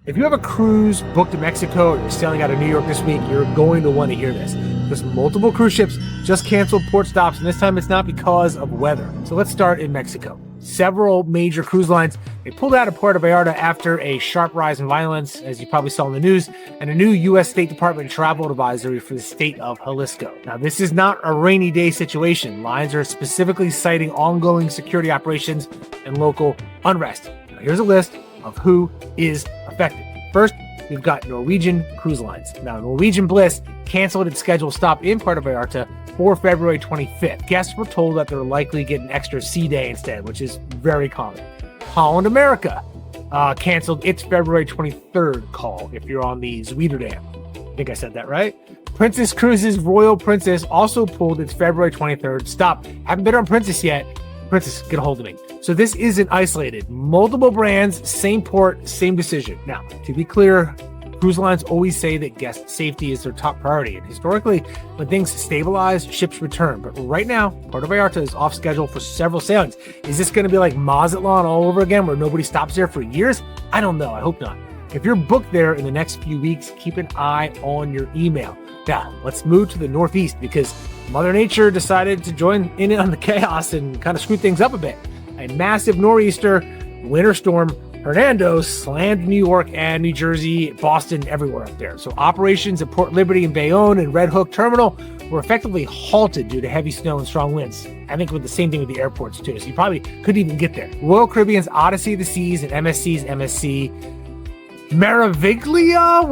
If you have a cruise booked to Mexico or you're sailing out of New York this week, you're going to want to hear this because multiple cruise ships just canceled port stops, and this time it's not because of weather. So let's start in Mexico. Several major cruise lines, they pulled out of Puerto Vallarta after a sharp rise in violence, as you probably saw in the news, and a new U.S. State Department travel advisory for the state of Jalisco. Now, this is not a rainy day situation. Lines are specifically citing ongoing security operations and local unrest. Now, here's a list of who is affected. First, we've got Norwegian Cruise Lines. Now, Norwegian Bliss canceled its scheduled stop in Puerto Vallarta for February 25th. Guests were told that they're likely getting an extra sea day instead, which is very common. Holland America canceled its February 23rd call if you're on the Zwiederdam. I think I said that right. Princess Cruises Royal Princess also pulled its February 23rd stop. Haven't been on Princess yet. Princess, get a hold of me. So this isn't isolated. Multiple brands, same port, same decision. Now, to be clear, cruise lines always say that guest safety is their top priority. And historically, when things stabilize, ships return. But right now, Puerto Vallarta is off schedule for several sailings. Is this going to be like Mazatlan all over again where nobody stops there for years? I don't know. I hope not. If you're booked there in the next few weeks, keep an eye on your email. Now, let's move to the Northeast because Mother Nature decided to join in on the chaos and kind of screw things up a bit. A massive nor'easter, winter storm, Hernando slammed New York and New Jersey, Boston, everywhere up there. So operations at Port Liberty and Bayonne and Red Hook Terminal were effectively halted due to heavy snow and strong winds. I think with the same thing with the airports too, so you probably couldn't even get there. Royal Caribbean's Odyssey of the Seas and MSC's MSC Meraviglia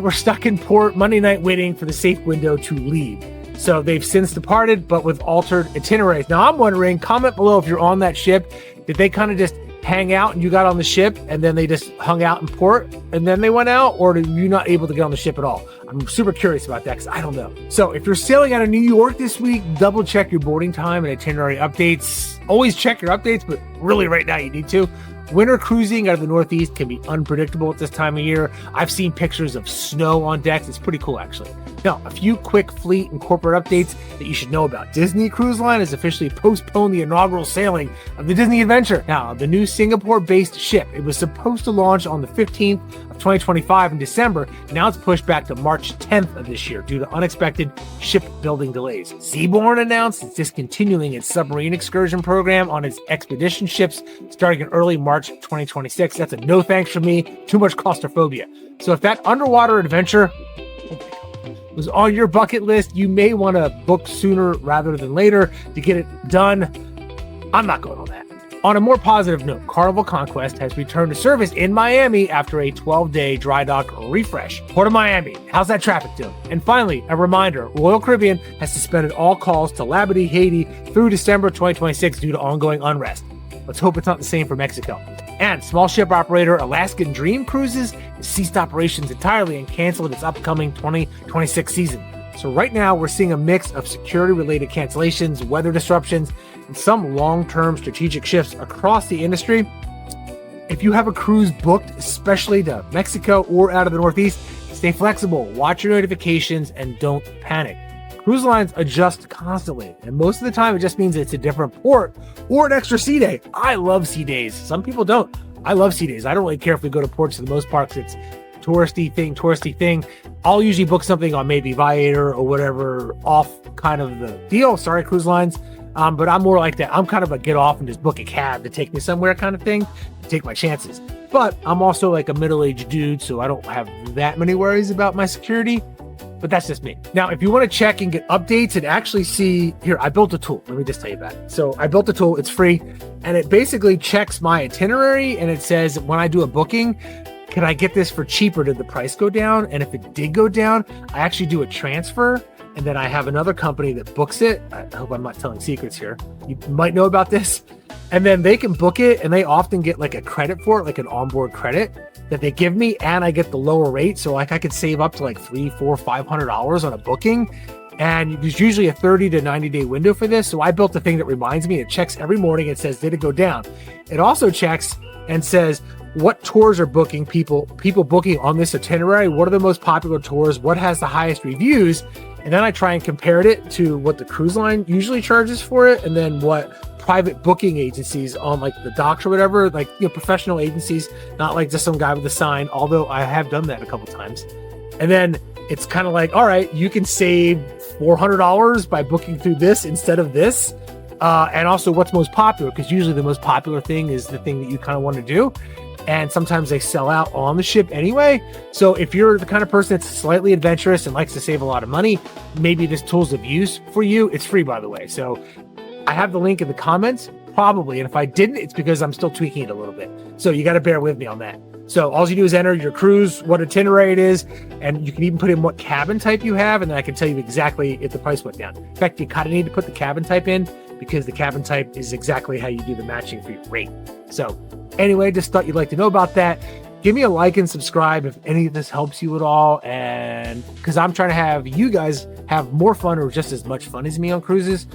were stuck in port Monday night waiting for the safe window to leave. So they've since departed, but with altered itineraries. Now I'm wondering, comment below if you're on that ship, did they kind of just hang out and you got on the ship and then they just hung out in port and then they went out, or are you not able to get on the ship at all? I'm super curious about that because I don't know. So if you're sailing out of New York this week, double check your boarding time and itinerary updates. Always check your updates, but really right now you need to. Winter cruising out of the Northeast can be unpredictable at this time of year. I've seen pictures of snow on decks. It's pretty cool, actually. Now, a few quick fleet and corporate updates that you should know about. Disney Cruise Line has officially postponed the inaugural sailing of the Disney Adventure. Now, the new Singapore-based ship, it was supposed to launch on the 15th of 2025 in December. Now it's pushed back to March 10th of this year due to unexpected shipbuilding delays. Seabourn announced it's discontinuing its submarine excursion program on its expedition ships starting in early March 2026. That's a no thanks from me. Too much claustrophobia. So if that underwater adventure was on your bucket list, you may want to book sooner rather than later to get it done. I'm not going on that. On a more positive note, Carnival Conquest has returned to service in Miami after a 12-day dry dock refresh. Port of Miami, how's that traffic doing? And finally, a reminder, Royal Caribbean has suspended all calls to Labadee, Haiti through December 2026 due to ongoing unrest. Let's hope it's not the same for Mexico. And small ship operator Alaskan Dream Cruises has ceased operations entirely and canceled its upcoming 2026 season. So right now we're seeing a mix of security-related cancellations, weather disruptions, and some long-term strategic shifts across the industry. If you have a cruise booked, especially to Mexico or out of the Northeast, stay flexible, watch your notifications, and don't panic. Cruise lines adjust constantly, and most of the time it just means it's a different port or an extra sea day. I love sea days. Some people don't. I love sea days. I don't really care if we go to ports for the most part because it's touristy thing. I'll usually book something on maybe Viator or whatever off kind of the deal. Sorry, cruise lines. But I'm more like that. I'm kind of a get off and just book a cab to take me somewhere kind of thing, to take my chances. But I'm also like a middle-aged dude, so I don't have that many worries about my security. But that's just me. Now, if you want to check and get updates and actually see, here, I built a tool. Let me just tell you about it. So I built a tool, it's free, and it basically checks my itinerary, and it says when I do a booking, can I get this for cheaper? Did the price go down? And if it did go down, I actually do a transfer, and then I have another company that books it. I hope I'm not telling secrets here. You might know about this. And then they can book it, and they often get like a credit for it, like an onboard credit that they give me, and I get the lower rate. So like I could save up to like $300, $400, $500 on a booking. And there's usually a 30 to 90 day window for this. So I built a thing that reminds me. It checks every morning. It says, did it go down? It also checks and says, what tours are booking people booking on this itinerary? What are the most popular tours? What has the highest reviews? And then I try and compare it to what the cruise line usually charges for it, and then what private booking agencies on like the docks or whatever, like, you know, professional agencies, not like just some guy with a sign, although I have done that a couple times. And then it's kind of like, all right, you can save $400 by booking through this instead of this. And also what's most popular, because usually the most popular thing is the thing that you kind of want to do. And sometimes they sell out on the ship anyway. So if you're the kind of person that's slightly adventurous and likes to save a lot of money, maybe this tool's of use for you. It's free, by the way. So I have the link in the comments, probably. And if I didn't, it's because I'm still tweaking it a little bit. So you got to bear with me on that. So all you do is enter your cruise, what itinerary it is, and you can even put in what cabin type you have, and then I can tell you exactly if the price went down. In fact, you kind of need to put the cabin type in because the cabin type is exactly how you do the matching for your rate. So anyway, just thought you'd like to know about that. Give me a like and subscribe if any of this helps you at all, and because I'm trying to have you guys have more fun or just as much fun as me on cruises,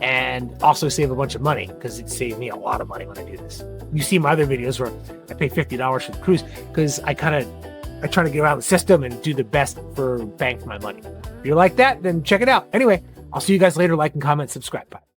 and also save a bunch of money because it saved me a lot of money when I do this. You see my other videos where I pay $50 for the cruise because I try to get around the system and do the best for bang for my money. If you're like that, then check it out. Anyway, I'll see you guys later. Like and comment, subscribe. Bye.